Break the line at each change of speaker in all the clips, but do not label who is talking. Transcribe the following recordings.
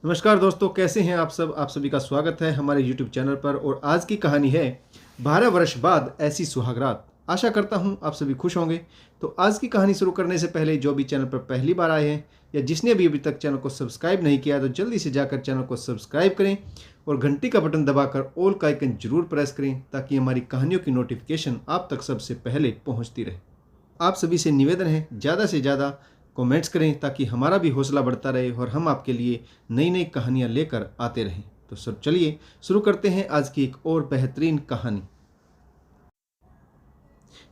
नमस्कार दोस्तों, कैसे हैं आप सब। आप सभी का स्वागत है हमारे YouTube चैनल पर। और आज की कहानी है 12 वर्ष बाद ऐसी सुहाग रात। आशा करता हूं आप सभी खुश होंगे। तो आज की कहानी शुरू करने से पहले जो भी चैनल पर पहली बार आए हैं या जिसने भी अभी तक चैनल को सब्सक्राइब नहीं किया तो जल्दी से जाकर चैनल को सब्सक्राइब करें और घंटी का बटन दबाकर ऑल का आइकन जरूर प्रेस करें ताकि हमारी कहानियों की नोटिफिकेशन आप तक सबसे पहले पहुँचती रहे। आप सभी से निवेदन है ज़्यादा से ज़्यादा कमेंट्स करें ताकि हमारा भी हौसला बढ़ता रहे और हम आपके लिए नई नई कहानियां लेकर आते रहें। तो सर चलिए शुरू करते हैं आज की एक और बेहतरीन कहानी।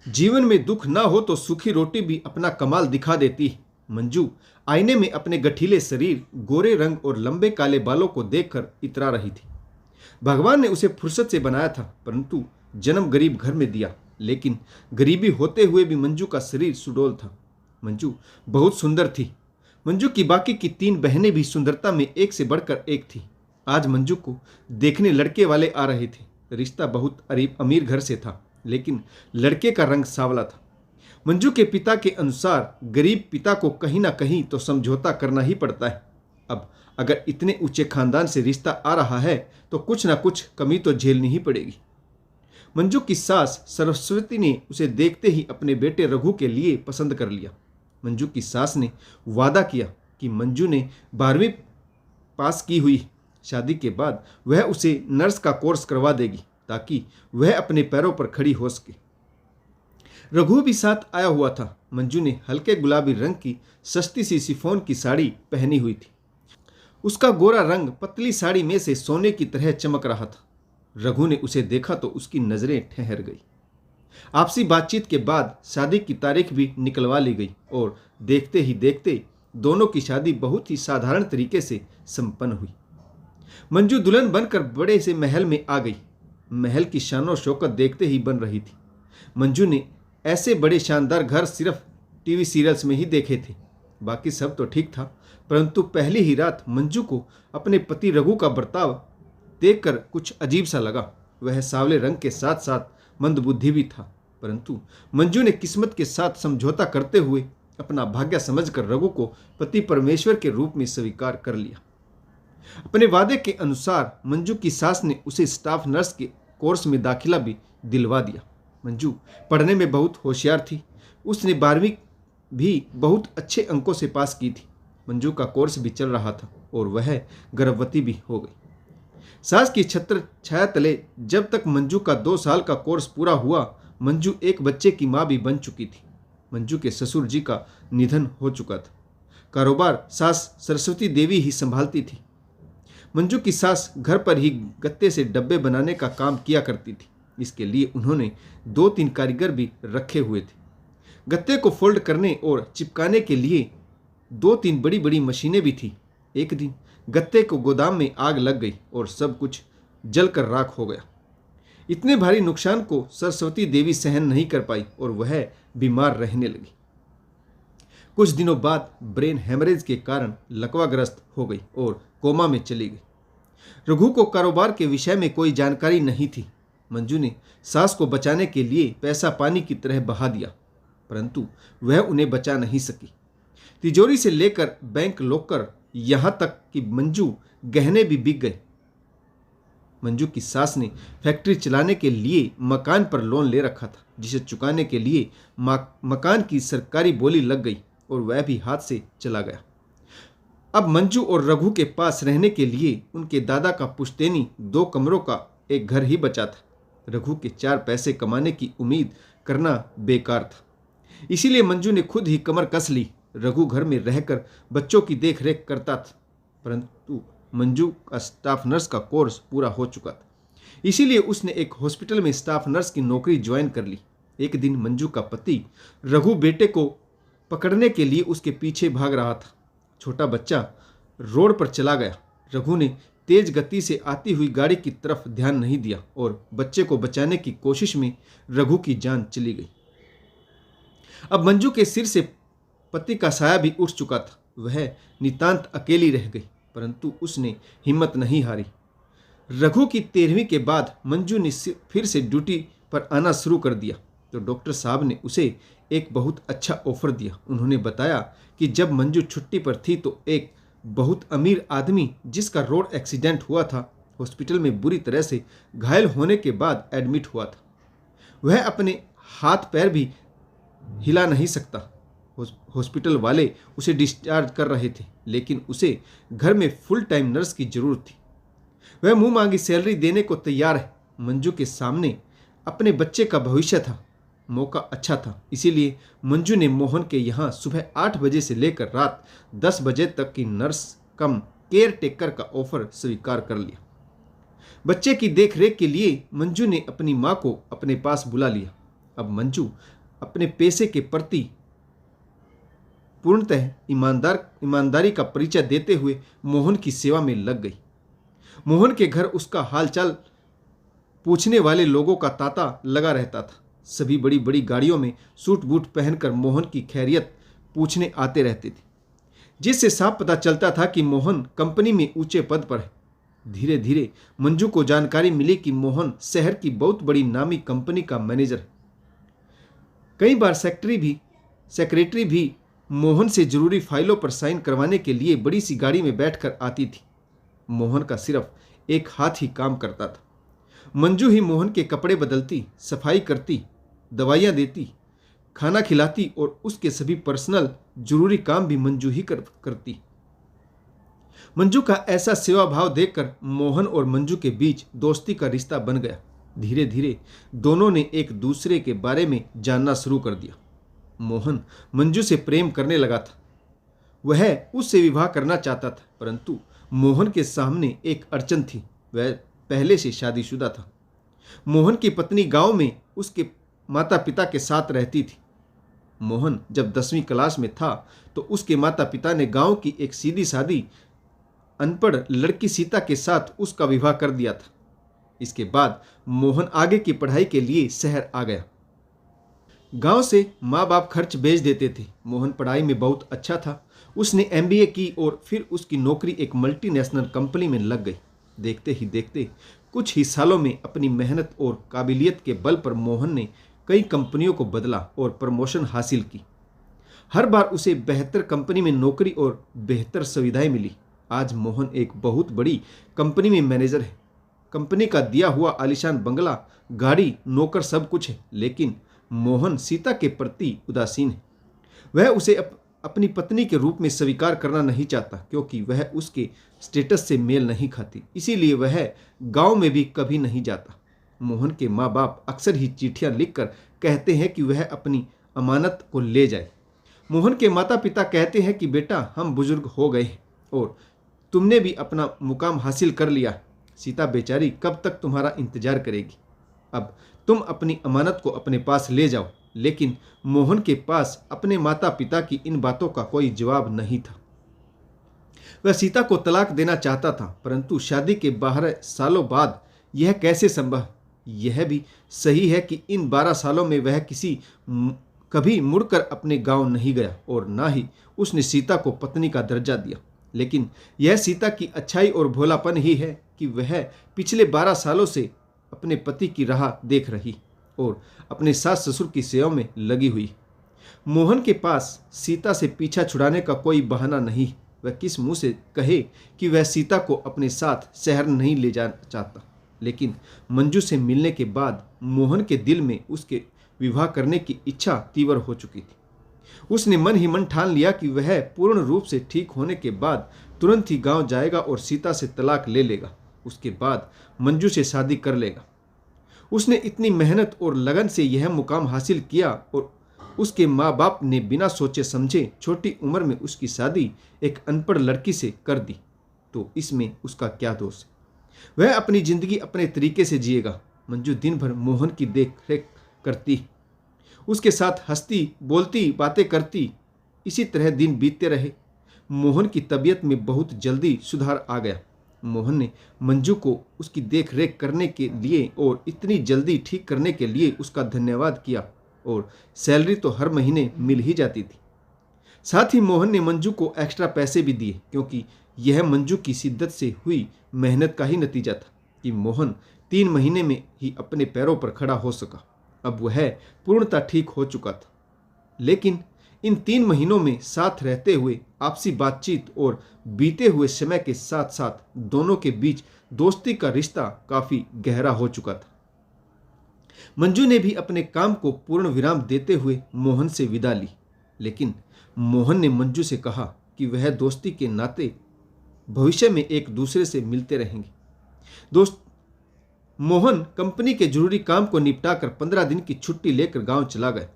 जीवन में दुख ना हो तो सूखी रोटी भी अपना कमाल दिखा देती है। मंजू आईने में अपने गठीले शरीर, गोरे रंग और लंबे काले बालों को देखकर इतरा रही थी। भगवान ने उसे फुर्सत से बनाया था, परंतु जन्म गरीब घर में दिया। लेकिन गरीबी होते हुए भी मंजू का शरीर सुडौल था। मंजू बहुत सुंदर थी। मंजू की बाकी की 3 बहनें भी सुंदरता में एक से बढ़कर एक थी। आज मंजू को देखने लड़के वाले आ रहे थे। रिश्ता बहुत अमीर घर से था, लेकिन लड़के का रंग सांवला था। मंजू के पिता के अनुसार गरीब पिता को कहीं ना कहीं तो समझौता करना ही पड़ता है। अब अगर इतने ऊंचे खानदान से रिश्ता आ रहा है तो कुछ ना कुछ कमी तो झेलनी ही पड़ेगी। मंजू की सास सरस्वती ने उसे देखते ही अपने बेटे रघु के लिए पसंद कर लिया। मंजू की सास ने वादा किया कि मंजू ने 12वीं पास की हुई, शादी के बाद वह उसे नर्स का कोर्स करवा देगी ताकि वह अपने पैरों पर खड़ी हो सके। रघु भी साथ आया हुआ था। मंजू ने हल्के गुलाबी रंग की सस्ती सी शिफॉन की साड़ी पहनी हुई थी। उसका गोरा रंग पतली साड़ी में से सोने की तरह चमक रहा था। रघु ने उसे देखा तो उसकी नजरें ठहर गई। आपसी बातचीत के बाद शादी की तारीख भी निकलवा ली गई और देखते ही देखते दोनों की शादी बहुत ही साधारण तरीके से संपन्न हुई। मंजू दुल्हन बनकर बड़े से महल में आ गई। महल की शान शौकत देखते ही बन रही थी। मंजू ने ऐसे बड़े शानदार घर सिर्फ टीवी सीरियल्स में ही देखे थे। बाकी सब तो ठीक था, परंतु पहली ही रात मंजू को अपने पति रघु का बर्ताव देखकर कुछ अजीब सा लगा। वह सांवले रंग के साथ साथ मंदबुद्धि भी था, परंतु मंजू ने किस्मत के साथ समझौता करते हुए अपना भाग्य समझकर रघु को पति परमेश्वर के रूप में स्वीकार कर लिया। अपने वादे के अनुसार मंजू की सास ने उसे स्टाफ नर्स के कोर्स में दाखिला भी दिलवा दिया। मंजू पढ़ने में बहुत होशियार थी। उसने 12वीं भी बहुत अच्छे अंकों से पास की थी। मंजू का कोर्स भी चल रहा था और वह गर्भवती भी हो गई। सास की छत्र छाया तले जब तक मंजू का 2 साल का कोर्स पूरा हुआ, मंजू एक बच्चे की मां भी बन चुकी थी। मंजू के ससुर जी का निधन हो चुका था। कारोबार सास सरस्वती देवी ही संभालती थी। मंजू की सास घर पर ही गत्ते से डब्बे बनाने का काम किया करती थी। इसके लिए उन्होंने 2-3 कारीगर भी रखे हुए थे। गत्ते को फोल्ड करने और चिपकाने के लिए 2-3 बड़ी बड़ी मशीनें भी थी। एक दिन गत्ते को गोदाम में आग लग गई और सब कुछ जलकर राख हो गया। इतने भारी नुकसान को सरस्वती देवी सहन नहीं कर पाई और वह बीमार रहने लगी। कुछ दिनों बाद ब्रेन हेमरेज के कारण लकवाग्रस्त हो गई और कोमा में चली गई। रघु को कारोबार के विषय में कोई जानकारी नहीं थी। मंजू ने सास को बचाने के लिए पैसा पानी की तरह बहा दिया, परंतु वह उन्हें बचा नहीं सकी। तिजोरी से लेकर बैंक लॉकर, यहां तक कि मंजू गहने भी बिक गए। मंजू की सास ने फैक्ट्री चलाने के लिए मकान पर लोन ले रखा था, जिसे चुकाने के लिए मकान की सरकारी बोली लग गई और वह भी हाथ से चला गया। अब मंजू और रघु के पास रहने के लिए उनके दादा का पुश्तैनी 2 कमरों का एक घर ही बचा था। रघु के 4 पैसे कमाने की उम्मीद करना बेकार था, इसीलिए मंजू ने खुद ही कमर कस ली। रघु घर में रहकर बच्चों की देखरेख करता था, परंतु मंजू का स्टाफ नर्स का कोर्स पूरा हो चुका था, इसीलिए उसने एक हॉस्पिटल में स्टाफ नर्स की नौकरी ज्वाइन कर ली। एक दिन मंजू का पति रघु बेटे को पकड़ने के लिए उसके पीछे भाग रहा था। छोटा बच्चा रोड पर चला गया। रघु ने तेज गति से आती हुई गाड़ी की तरफ ध्यान नहीं दिया और बच्चे को बचाने की कोशिश में रघु की जान चली गई। अब मंजू के सिर से पति का साया भी उठ चुका था। वह नितांत अकेली रह गई, परंतु उसने हिम्मत नहीं हारी। रघु की 13वीं के बाद मंजू ने फिर से ड्यूटी पर आना शुरू कर दिया तो डॉक्टर साहब ने उसे एक बहुत अच्छा ऑफर दिया। उन्होंने बताया कि जब मंजू छुट्टी पर थी तो एक बहुत अमीर आदमी जिसका रोड एक्सीडेंट हुआ था, हॉस्पिटल में बुरी तरह से घायल होने के बाद एडमिट हुआ था। वह अपने हाथ पैर भी हिला नहीं सकता। हॉस्पिटल वाले उसे डिस्चार्ज कर रहे थे, लेकिन उसे घर में फुल टाइम नर्स की जरूरत थी। वह मुंह मांगी सैलरी देने को तैयार है। मंजू के सामने अपने बच्चे का भविष्य था, मौका अच्छा था, इसीलिए मंजू ने मोहन के यहाँ सुबह 8 बजे से लेकर रात 10 बजे तक की नर्स कम केयर टेकर का ऑफर स्वीकार कर लिया। बच्चे की देखरेख के लिए मंजू ने अपनी माँ को अपने पास बुला लिया। अब मंजू अपने पेशे के प्रति पूर्णतः ईमानदारी का परिचय देते हुए मोहन की सेवा में लग गई। मोहन के घर उसका हालचाल पूछने वाले लोगों का तांता लगा रहता था। सभी बड़ी बड़ी गाड़ियों में सूट बूट पहनकर मोहन की खैरियत पूछने आते रहते थे, जिससे साफ पता चलता था कि मोहन कंपनी में ऊंचे पद पर है। धीरे धीरे मंजू को जानकारी मिली कि मोहन शहर की बहुत बड़ी नामी कंपनी का मैनेजर है। कई बार सेक्रेटरी भी मोहन से जरूरी फाइलों पर साइन करवाने के लिए बड़ी सी गाड़ी में बैठकर आती थी। मोहन का सिर्फ एक हाथ ही काम करता था। मंजू ही मोहन के कपड़े बदलती, सफाई करती, दवाइयाँ देती, खाना खिलाती और उसके सभी पर्सनल जरूरी काम भी मंजू ही करती। मंजू का ऐसा सेवा भाव देखकर मोहन और मंजू के बीच दोस्ती का रिश्ता बन गया। धीरे धीरे दोनों ने एक दूसरे के बारे में जानना शुरू कर दिया। मोहन मंजू से प्रेम करने लगा था। वह उससे विवाह करना चाहता था, परंतु मोहन के सामने एक अड़चन थी। वह पहले से शादीशुदा था। मोहन की पत्नी गांव में उसके माता पिता के साथ रहती थी। मोहन जब 10वीं क्लास में था तो उसके माता पिता ने गांव की एक सीधी सादी अनपढ़ लड़की सीता के साथ उसका विवाह कर दिया था। इसके बाद मोहन आगे की पढ़ाई के लिए शहर आ गया। गांव से माँ बाप खर्च भेज देते थे। मोहन पढ़ाई में बहुत अच्छा था। उसने MBA की और फिर उसकी नौकरी एक मल्टीनेशनल कंपनी में लग गई। देखते ही देखते कुछ ही सालों में अपनी मेहनत और काबिलियत के बल पर मोहन ने कई कंपनियों को बदला और प्रमोशन हासिल की। हर बार उसे बेहतर कंपनी में नौकरी और बेहतर सुविधाएं मिली। आज मोहन एक बहुत बड़ी कंपनी में मैनेजर है। कंपनी का दिया हुआ आलीशान बंगला, गाड़ी, नौकर सब कुछ है, लेकिन मोहन सीता के प्रति उदासीन है। वह उसे अपनी पत्नी के रूप में स्वीकार करना नहीं चाहता, क्योंकि वह उसके स्टेटस से मेल नहीं खाती। इसीलिए वह गांव में भी कभी नहीं जाता। मोहन के माँ बाप अक्सर ही चिट्ठियां लिखकर कहते हैं कि वह अपनी अमानत को ले जाए। मोहन के माता पिता कहते हैं कि बेटा, हम बुजुर्ग हो गए हैं और तुमने भी अपना मुकाम हासिल कर लिया। सीता बेचारी कब तक तुम्हारा इंतजार करेगी। अब तुम अपनी अमानत को अपने पास ले जाओ। लेकिन मोहन के पास अपने माता पिता की इन बातों का कोई जवाब नहीं था। वह सीता को तलाक देना चाहता था, परंतु शादी के 12 सालों बाद यह कैसे संभव? यह भी सही है कि इन 12 सालों में वह कभी मुड़कर अपने गांव नहीं गया और ना ही उसने सीता को पत्नी का दर्जा दिया। लेकिन यह सीता की अच्छाई और भोलापन ही है कि वह पिछले 12 सालों से अपने पति की राह देख रही और अपने सास ससुर की सेवा में लगी हुई। मोहन के पास सीता से पीछा छुड़ाने का कोई बहाना नहीं। वह किस मुंह से कहे कि वह सीता को अपने साथ शहर नहीं ले जाना चाहता। लेकिन मंजू से मिलने के बाद मोहन के दिल में उसके विवाह करने की इच्छा तीव्र हो चुकी थी। उसने मन ही मन ठान लिया कि वह पूर्ण रूप से ठीक होने के बाद तुरंत ही गांव जाएगा और सीता से तलाक ले लेगा। उसके बाद मंजू से शादी कर लेगा। उसने इतनी मेहनत और लगन से यह मुकाम हासिल किया और उसके माँ बाप ने बिना सोचे समझे छोटी उम्र में उसकी शादी एक अनपढ़ लड़की से कर दी, तो इसमें उसका क्या दोष है? वह अपनी जिंदगी अपने तरीके से जिएगा। मंजू दिन भर मोहन की देख रेख करती, उसके साथ हंसती, बोलती, बातें करती। इसी तरह दिन बीतते रहे। मोहन की तबीयत में बहुत जल्दी सुधार आ गया। मोहन ने मंजू को उसकी देख रेख करने के लिए और इतनी जल्दी ठीक करने के लिए उसका धन्यवाद किया और सैलरी तो हर महीने मिल ही जाती थी। साथ ही मोहन ने मंजू को एक्स्ट्रा पैसे भी दिए, क्योंकि यह मंजू की शिद्दत से हुई मेहनत का ही नतीजा था कि मोहन 3 महीने में ही अपने पैरों पर खड़ा हो सका। अब वह पूर्णतः ठीक हो चुका था। लेकिन इन 3 महीनों में साथ रहते हुए आपसी बातचीत और बीते हुए समय के साथ साथ दोनों के बीच दोस्ती का रिश्ता काफी गहरा हो चुका था। मंजू ने भी अपने काम को पूर्ण विराम देते हुए मोहन से विदा ली, लेकिन मोहन ने मंजू से कहा कि वह दोस्ती के नाते भविष्य में एक दूसरे से मिलते रहेंगे। दोस्त मोहन कंपनी के जरूरी काम को निपटाकर 15 दिन की छुट्टी लेकर गांव चला गया।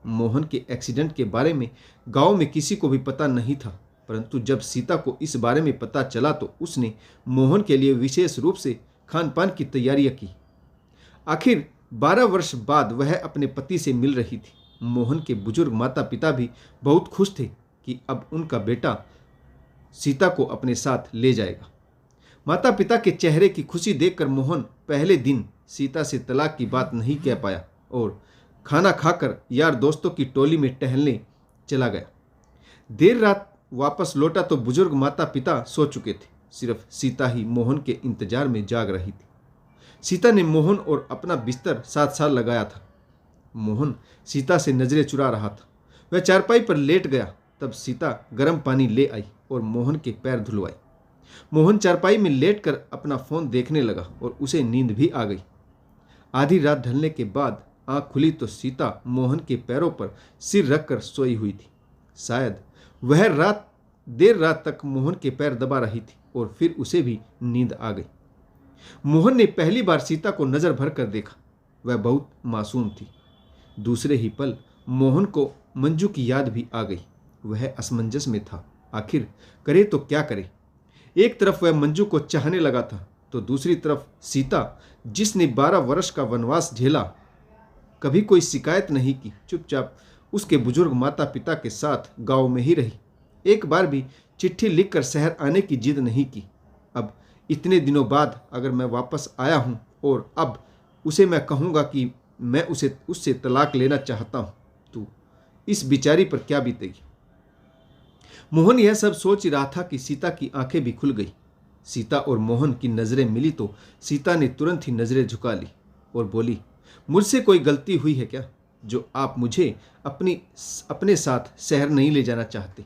मोहन के एक्सीडेंट के बारे में गांव में किसी को भी पता नहीं था, परंतु जब सीता को इस बारे में पता चला तो उसने मोहन के लिए विशेष रूप से खान पान की तैयारियां की। आखिर 12 वर्ष बाद वह अपने पति से मिल रही थी। मोहन के बुजुर्ग माता पिता भी बहुत खुश थे कि अब उनका बेटा सीता को अपने साथ ले जाएगा। माता पिता के चेहरे की खुशी देखकर मोहन पहले दिन सीता से तलाक की बात नहीं कह पाया और खाना खाकर यार दोस्तों की टोली में टहलने चला गया। देर रात वापस लौटा तो बुजुर्ग माता पिता सो चुके थे। सिर्फ सीता ही मोहन के इंतजार में जाग रही थी। सीता ने मोहन और अपना बिस्तर साथ साथ लगाया था। मोहन सीता से नजरें चुरा रहा था। वह चारपाई पर लेट गया, तब सीता गर्म पानी ले आई और मोहन के पैर धुलवाए। मोहन चारपाई में लेटकर अपना फोन देखने लगा और उसे नींद भी आ गई। आधी रात ढलने के बाद आंख खुली तो सीता मोहन के पैरों पर सिर रखकर सोई हुई थी। शायद वह देर रात तक मोहन के पैर दबा रही थी और फिर उसे भी नींद आ गई। मोहन ने पहली बार सीता को नजर भर कर देखा। वह बहुत मासूम थी। दूसरे ही पल मोहन को मंजू की याद भी आ गई। वह असमंजस में था, आखिर करे तो क्या करे। एक तरफ वह मंजू को चाहने लगा था तो दूसरी तरफ सीता, जिसने 12 वर्ष का वनवास झेला, कभी कोई शिकायत नहीं की, चुपचाप उसके बुजुर्ग माता पिता के साथ गांव में ही रही। एक बार भी चिट्ठी लिखकर शहर आने की जिद नहीं की। अब इतने दिनों बाद अगर मैं वापस आया हूं और अब उसे मैं कहूंगा कि मैं उससे तलाक लेना चाहता हूं, तो इस बिचारी पर क्या बीतेगी। मोहन यह सब सोच रहा था कि सीता की आंखें भी खुल गई। सीता और मोहन की नजरें मिली तो सीता ने तुरंत ही नजरें झुका ली और बोली, मुझसे कोई गलती हुई है क्या जो आप मुझे अपने साथ शहर नहीं ले जाना चाहते।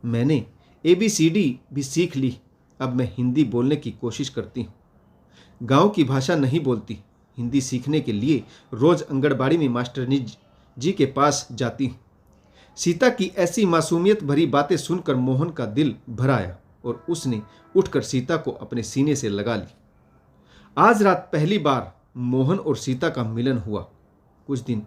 मैंने ABCD भी सीख ली। अब मैं हिंदी बोलने की कोशिश करती हूँ। गांव की भाषा नहीं बोलती। हिंदी सीखने के लिए रोज आंगनबाड़ी में मास्टरनी जी के पास जाती हूँ। सीता की ऐसी मासूमियत भरी बातें सुनकर मोहन का दिल भर आया और उसने उठकर सीता को अपने सीने से लगा ली। आज रात पहली बार मोहन और सीता का मिलन हुआ। कुछ दिन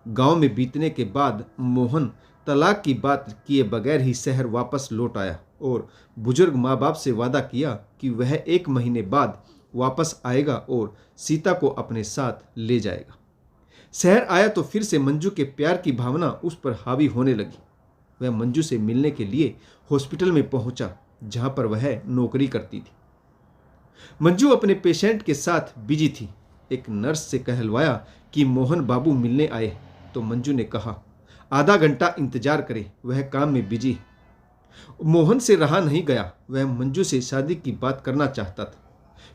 गांव में बीतने के बाद मोहन तलाक की बात किए बगैर ही शहर वापस लौट आया और बुजुर्ग माँ बाप से वादा किया कि वह 1 महीने बाद वापस आएगा और सीता को अपने साथ ले जाएगा। शहर आया तो फिर से मंजू के प्यार की भावना उस पर हावी होने लगी। वह मंजू से मिलने के लिए हॉस्पिटल में पहुंचा, जहां पर वह नौकरी करती थी। मंजू अपने पेशेंट के साथ बिजी थी। एक नर्स से कहलवाया कि मोहन बाबू मिलने आए तो मंजू ने कहा, आधा घंटा इंतजार करे, वह काम में बिजी है। मोहन से रहा नहीं गया। वह मंजू से शादी की बात करना चाहता था।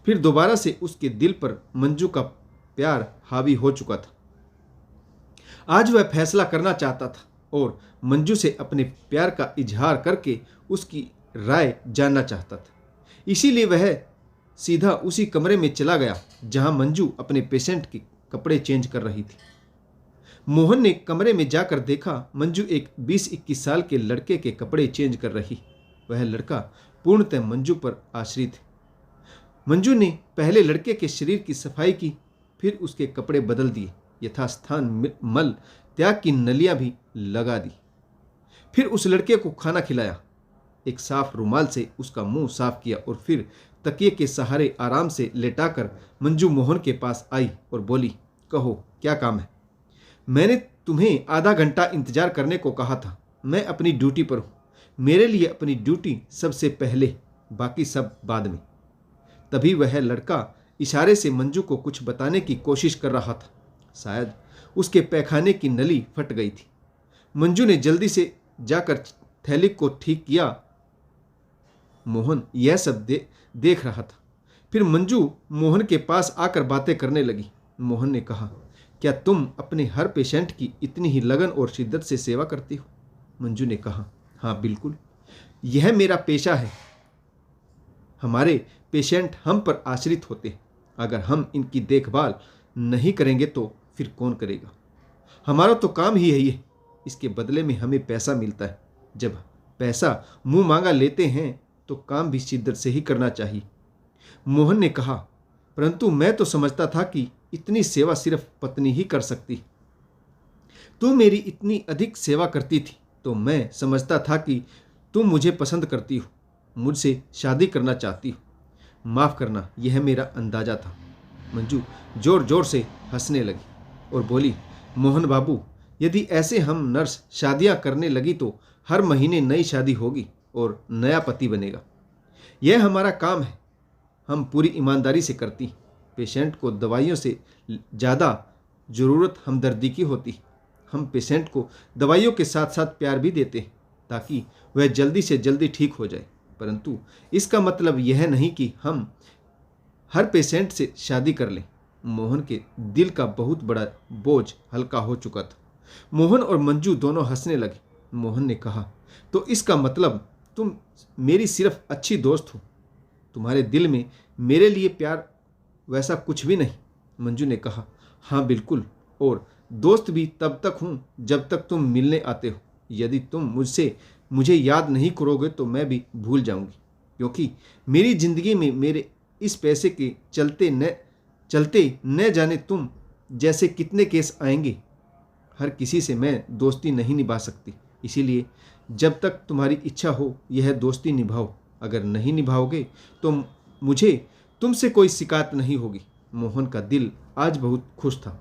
फिर दोबारा से उसके दिल पर मंजू का प्यार हावी हो चुका था। आज वह फैसला करना चाहता था और मंजू से अपने प्यार का इजहार करके उसकी राय जानना चाहता था। इसीलिए वह सीधा उसी कमरे में चला गया जहां मंजू अपने पेशेंट के कपड़े चेंज कर रही थी। मोहन ने कमरे में जाकर देखा मंजू एक 20-21 साल के लड़के के कपड़े चेंज कर रही। वह लड़का पूर्णतः मंजू पर आश्रित है। मंजू ने पहले लड़के के शरीर की सफाई की, फिर उसके कपड़े बदल दिए, यथास्थान मल त्याग की नलियां भी लगा दी। फिर उस लड़के को खाना खिलाया, एक साफ रुमाल से उसका मुंह साफ किया और फिर तकिए के सहारे आराम से लेटाकर मंजू मोहन के पास आई और बोली, कहो क्या काम है। मैंने तुम्हें आधा घंटा इंतजार करने को कहा था। मैं अपनी ड्यूटी पर हूं। मेरे लिए अपनी ड्यूटी सबसे पहले, बाकी सब बाद में। तभी वह लड़का इशारे से मंजू को कुछ बताने की कोशिश कर रहा था। शायद उसके पैखाने की नली फट गई थी। मंजू ने जल्दी से जाकर थैली को ठीक किया। मोहन यह सब देख रहा था। फिर मंजू मोहन के पास आकर बातें करने लगी। मोहन ने कहा, क्या तुम अपने हर पेशेंट की इतनी ही लगन और शिद्दत से सेवा करती हो? मंजू ने कहा, हाँ बिल्कुल, यह मेरा पेशा है। हमारे पेशेंट हम पर आश्रित होते हैं। अगर हम इनकी देखभाल नहीं करेंगे तो फिर कौन करेगा? हमारा तो काम ही यही है। इसके बदले में हमें पैसा मिलता है। जब पैसा मुंह मांगा लेते हैं तो काम भी शिद्दत से ही करना चाहिए। मोहन ने कहा, परंतु मैं तो समझता था कि इतनी सेवा सिर्फ पत्नी ही कर सकती। तू मेरी इतनी अधिक सेवा करती थी तो मैं समझता था कि तुम मुझे पसंद करती हो, मुझसे शादी करना चाहती हो। माफ़ करना, यह मेरा अंदाजा था। मंजू जोर जोर से हंसने लगी और बोली, मोहन बाबू, यदि ऐसे हम नर्स शादियां करने लगी तो हर महीने नई शादी होगी और नया पति बनेगा। यह हमारा काम है, हम पूरी ईमानदारी से करती। पेशेंट को दवाइयों से ज़्यादा ज़रूरत हमदर्दी की होती। हम पेशेंट को दवाइयों के साथ साथ प्यार भी देते हैं ताकि वह जल्दी से जल्दी ठीक हो जाए। परंतु इसका मतलब यह नहीं कि हम हर पेशेंट से शादी कर लें। मोहन के दिल का बहुत बड़ा बोझ हल्का हो चुका था। मोहन और मंजू दोनों हंसने लगे। मोहन ने कहा, तो इसका मतलब तुम मेरी सिर्फ अच्छी दोस्त हो, तुम्हारे दिल में मेरे लिए प्यार वैसा कुछ भी नहीं। मंजू ने कहा, हाँ बिल्कुल, और दोस्त भी तब तक हूँ जब तक तुम मिलने आते हो। यदि तुम मुझे याद नहीं करोगे तो मैं भी भूल जाऊंगी, क्योंकि मेरी ज़िंदगी में मेरे इस पैसे के चलते न जाने तुम जैसे कितने केस आएंगे। हर किसी से मैं दोस्ती नहीं निभा सकती, इसीलिए जब तक तुम्हारी इच्छा हो यह दोस्ती निभाओ। अगर नहीं निभाओगे तो मुझे तुमसे कोई शिकायत नहीं होगी। मोहन का दिल आज बहुत खुश था।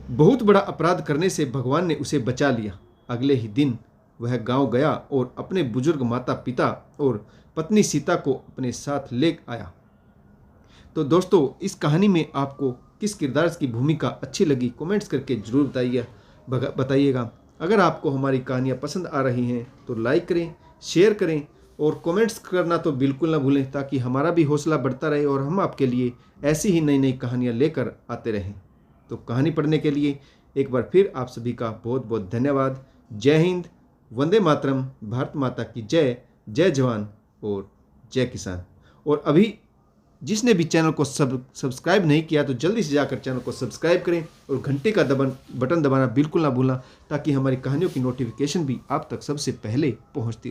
बहुत बड़ा अपराध करने से भगवान ने उसे बचा लिया। अगले ही दिन वह गांव गया और अपने बुजुर्ग माता पिता और पत्नी सीता को अपने साथ ले आया। तो दोस्तों, इस कहानी में आपको किस किरदार की भूमिका अच्छी लगी कमेंट्स करके जरूर बताइएगा। अगर आपको हमारी कहानियाँ पसंद आ रही हैं तो लाइक करें, शेयर करें और कमेंट्स करना तो बिल्कुल ना भूलें, ताकि हमारा भी हौसला बढ़ता रहे और हम आपके लिए ऐसी ही नई नई कहानियाँ लेकर आते रहें। तो कहानी पढ़ने के लिए एक बार फिर आप सभी का बहुत बहुत धन्यवाद। जय हिंद, वंदे मातरम, भारत माता की जय। जय जवान और जय किसान। और अभी जिसने भी चैनल को सब्सक्राइब नहीं किया तो जल्दी से जाकर चैनल को सब्सक्राइब करें और घंटे का बटन दबाना बिल्कुल ना भूलना, ताकि हमारी कहानियों की नोटिफिकेशन भी आप तक सबसे पहले पहुंचती रहे।